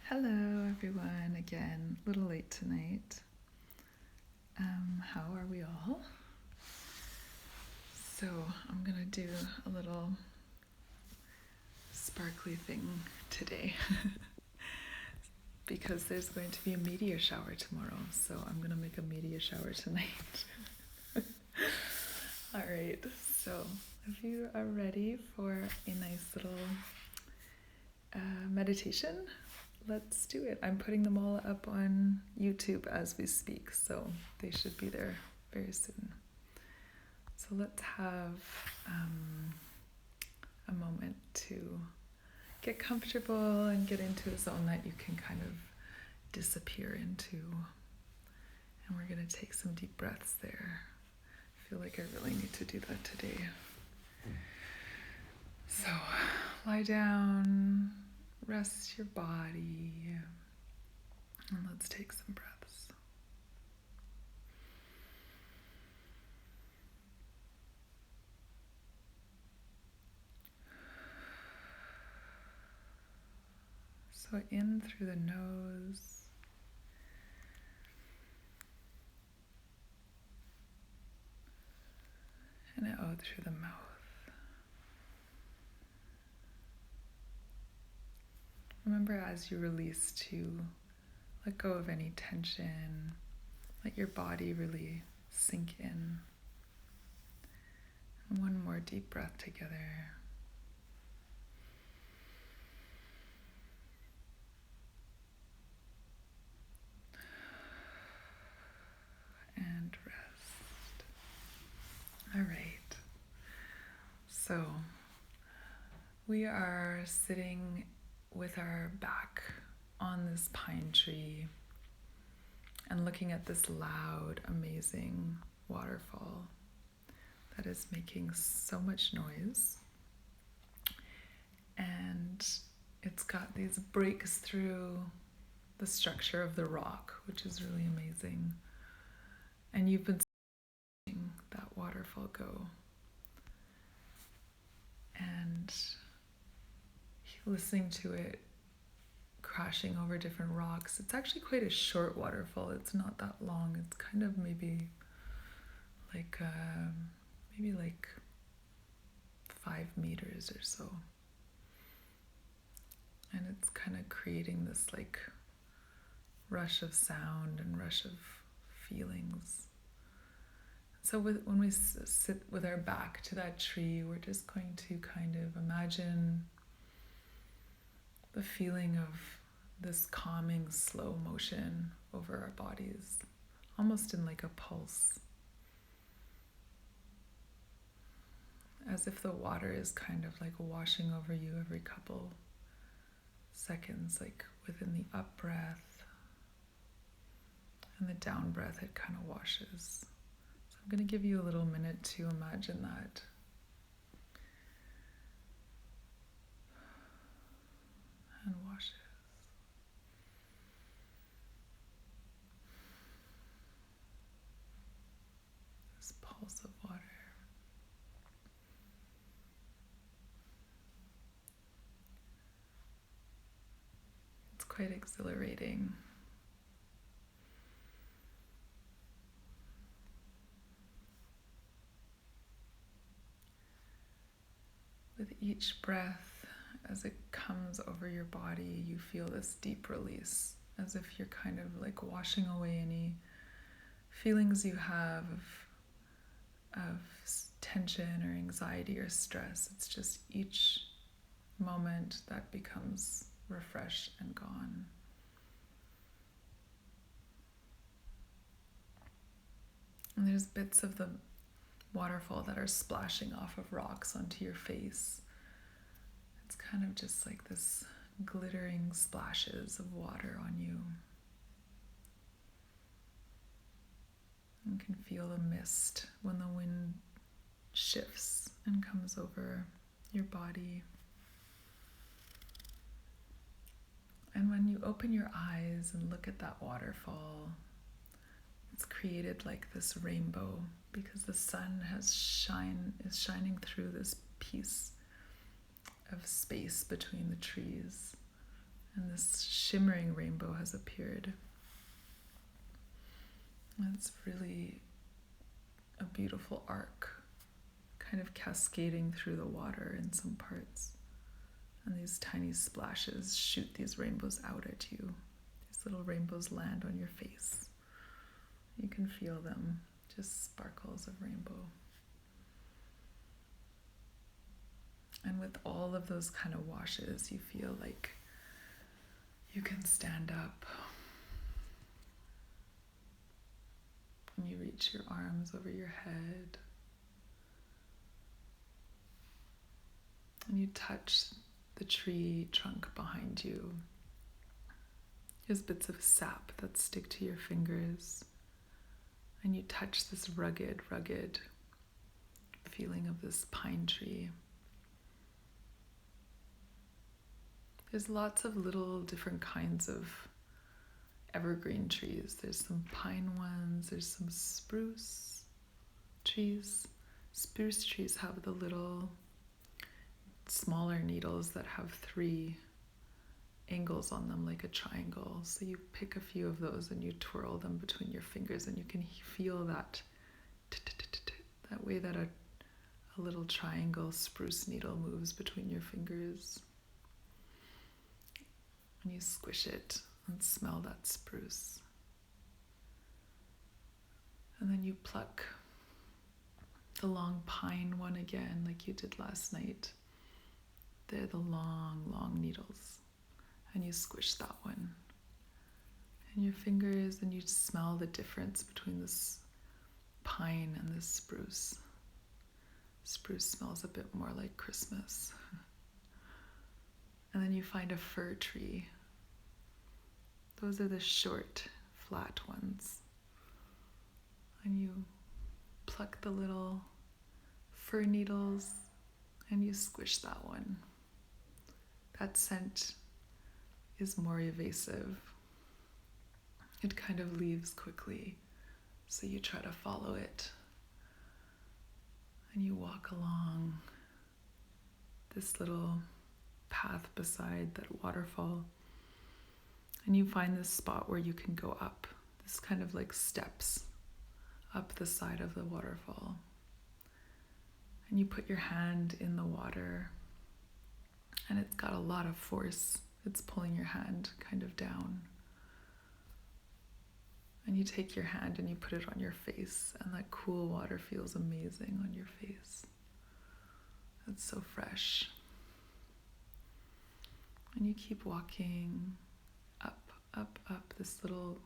Hello everyone, again, a little late tonight. How are we all? So I'm gonna do a little sparkly thing today because there's going to be a meteor shower tomorrow, so I'm gonna make a meteor shower tonight. Alright, so if you are ready for a nice little meditation, let's do it. I'm putting them all up on YouTube as we speak, so they should be there very soon. So let's have a moment to get comfortable and get into a zone that you can kind of disappear into. And we're going to take some deep breaths there. I feel like I really need to do that today. So lie down, rest your body, and let's take some breaths. So in through the nose, and out through the mouth. Remember as you release to let go of any tension, let your body really sink in. And one more deep breath together. And rest. All right. So we are sitting with our back on this pine tree and looking at this loud, amazing waterfall that is making so much noise. And it's got these breaks through the structure of the rock, which is really amazing. And you've been seeing that waterfall go. And listening to it crashing over different rocks. It's actually quite a short waterfall. It's not that long. It's kind of maybe like 5 meters or so. And it's kind of creating this like rush of sound and rush of feelings. So when we sit with our back to that tree, we're just going to kind of imagine the feeling of this calming slow motion over our bodies, almost in like a pulse. As if the water is kind of like washing over you every couple seconds, like within the up breath and the down breath, it kind of washes. So I'm going to give you a little minute to imagine that. And washes. This pulse of water. It's quite exhilarating. With each breath, as it comes over your body, you feel this deep release, as if you're kind of like washing away any feelings you have of tension or anxiety or stress. It's just each moment that becomes refreshed and gone. And there's bits of the waterfall that are splashing off of rocks onto your face. It's kind of just like this glittering splashes of water on you. You can feel the mist when the wind shifts and comes over your body. And when you open your eyes and look at that waterfall, it's created like this rainbow because the sun is shining through this piece of space between the trees. And this shimmering rainbow has appeared. And it's really a beautiful arc, kind of cascading through the water in some parts. And these tiny splashes shoot these rainbows out at you. These little rainbows land on your face. You can feel them, just sparkles of rainbow. And with all of those kind of washes, you feel like you can stand up. And you reach your arms over your head. And you touch the tree trunk behind you. There's bits of sap that stick to your fingers. And you touch this rugged feeling of this pine tree. There's lots of little different kinds of evergreen trees. There's some pine ones, there's some spruce trees. Spruce trees have the little smaller needles that have 3 angles on them like a triangle. So you pick a few of those and you twirl them between your fingers, and you can feel that that way that a little triangle spruce needle moves between your fingers. And you squish it and smell that spruce. And then you pluck the long pine one again like you did last night. They're the long needles. And you squish that one in your fingers, and you smell the difference between this pine and this spruce. Spruce smells a bit more like Christmas. And then you find a fir tree. Those are the short, flat ones. And you pluck the little fir needles and you squish that one. That scent is more evasive. It kind of leaves quickly, so you try to follow it. And you walk along this little path beside that waterfall, and you find this spot where you can go up, this kind of like steps up the side of the waterfall. And you put your hand in the water, and it's got a lot of force. It's pulling your hand kind of down. And you take your hand and you put it on your face, and that cool water feels amazing on your face. It's so fresh. And you keep walking up this little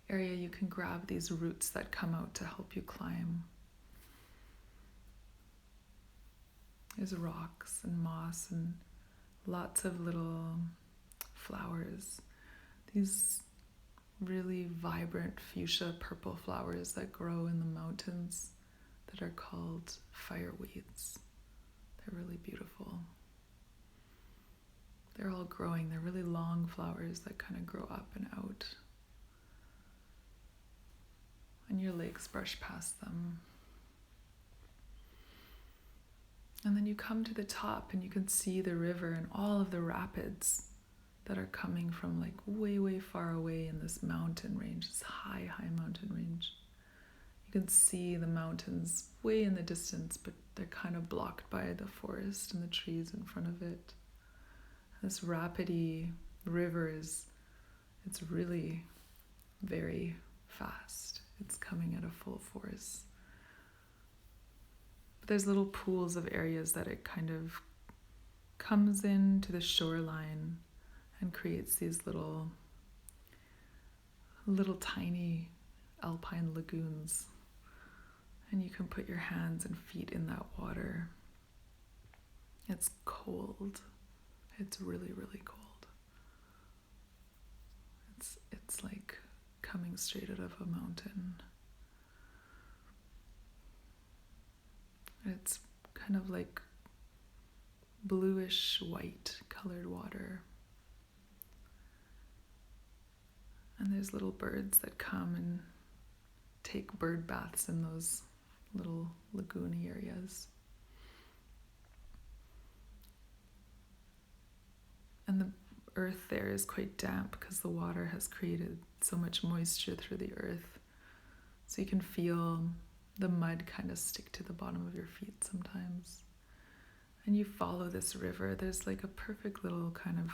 area. You can grab these roots that come out to help you climb. There's rocks and moss and lots of little flowers. These really vibrant fuchsia purple flowers that grow in the mountains that are called fireweeds. They're really beautiful. They're all growing. They're really long flowers that kind of grow up and out. And your legs brush past them. And then you come to the top and you can see the river and all of the rapids that are coming from like way far away in this mountain range, this high mountain range. You can see the mountains way in the distance, but they're kind of blocked by the forest and the trees in front of it. This rapidy river it's really very fast. It's coming at a full force. But there's little pools of areas that it kind of comes into the shoreline and creates these little tiny alpine lagoons. And you can put your hands and feet in that water. It's cold. It's really cold. It's like coming straight out of a mountain. It's kind of like bluish white colored water. And there's little birds that come and take bird baths in those little lagoony areas. And the earth there is quite damp because the water has created so much moisture through the earth. So you can feel the mud kind of stick to the bottom of your feet sometimes. And you follow this river. There's like a perfect little kind of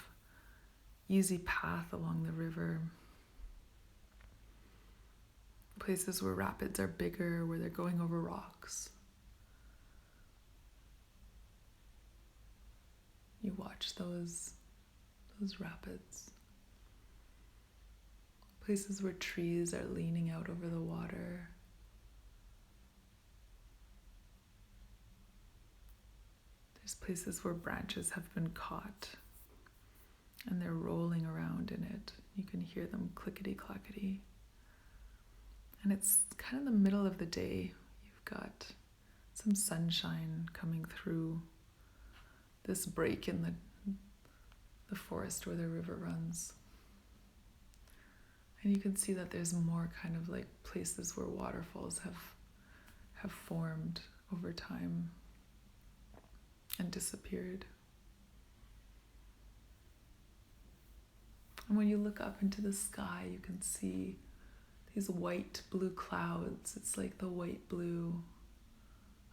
easy path along the river. Places where rapids are bigger, where they're going over rocks. You watch those rapids. Places where trees are leaning out over the water. There's places where branches have been caught and they're rolling around in it. You can hear them clickety-clackety. And it's kind of the middle of the day. You've got some sunshine coming through this break in the forest where the river runs. And you can see that there's more kind of like places where waterfalls have formed over time and disappeared. And when you look up into the sky, you can see these white blue clouds. It's like the white blue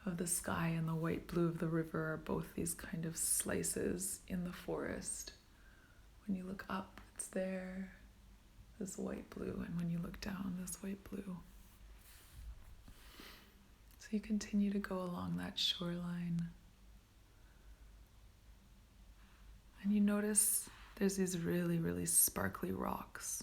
of the sky and the white blue of the river are both these kind of slices in the forest. When you look up, it's there, this white blue, and when you look down, this white blue. So you continue to go along that shoreline. And you notice there's these really, really sparkly rocks.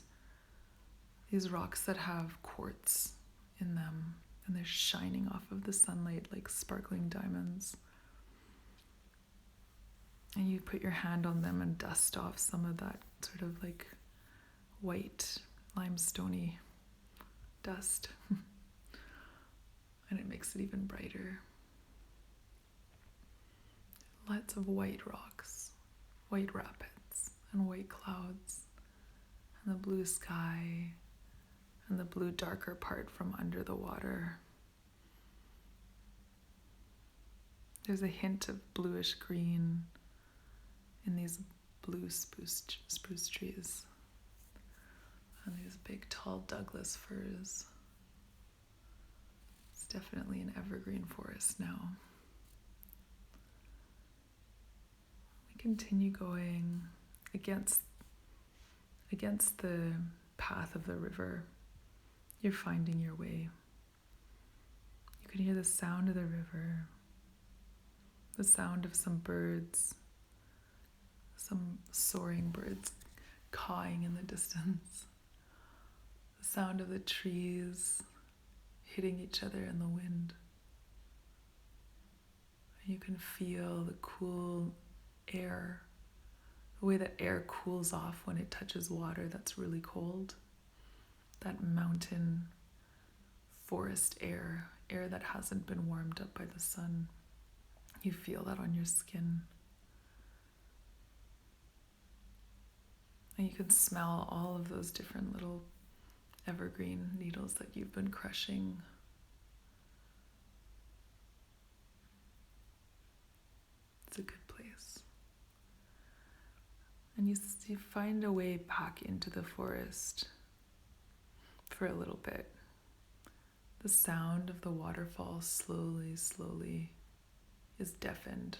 These rocks that have quartz in them, and they're shining off of the sunlight like sparkling diamonds. And you put your hand on them and dust off some of that sort of like white limestoney dust. And it makes it even brighter. Lots of white rocks, white rapids, and white clouds, and the blue sky, and the blue darker part from under the water. There's a hint of bluish green in these blue spruce trees and these big tall Douglas firs. It's definitely an evergreen forest now. We continue going against the path of the river. You're finding your way. You can hear the sound of the river, the sound of some birds, some soaring birds cawing in the distance, the sound of the trees hitting each other in the wind. And you can feel the cool air, the way that air cools off when it touches water that's really cold. That mountain forest air that hasn't been warmed up by the sun. You feel that on your skin. And you can smell all of those different little evergreen needles that you've been crushing. It's a good place. And you find a way back into the forest for a little bit. The sound of the waterfall slowly is deafened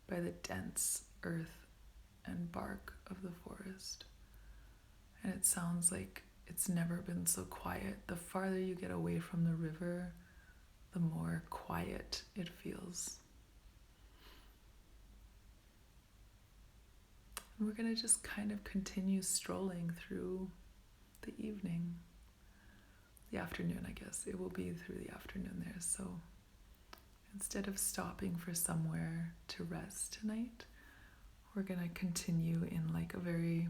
by the dense earth and bark of the forest. And it sounds like it's never been so quiet. The farther you get away from the river, the more quiet it feels. And we're going to just kind of continue strolling through the evening. The afternoon, I guess. It will be through the afternoon there. So instead of stopping for somewhere to rest tonight, we're going to continue in like a very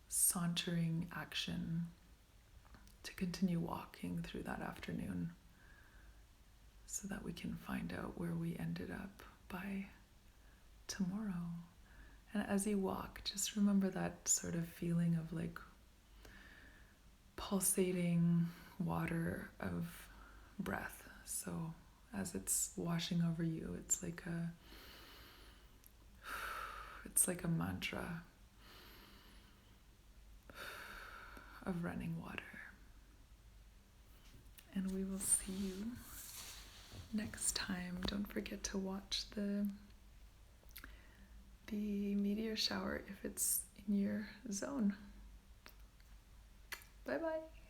sauntering action to continue walking through that afternoon so that we can find out where we ended up by tomorrow. And as you walk, just remember that sort of feeling of like pulsating water of breath. So as it's washing over you, it's like a mantra. of running water. And we will see you next time. Don't forget to watch the meteor shower if it's in your zone. Bye bye.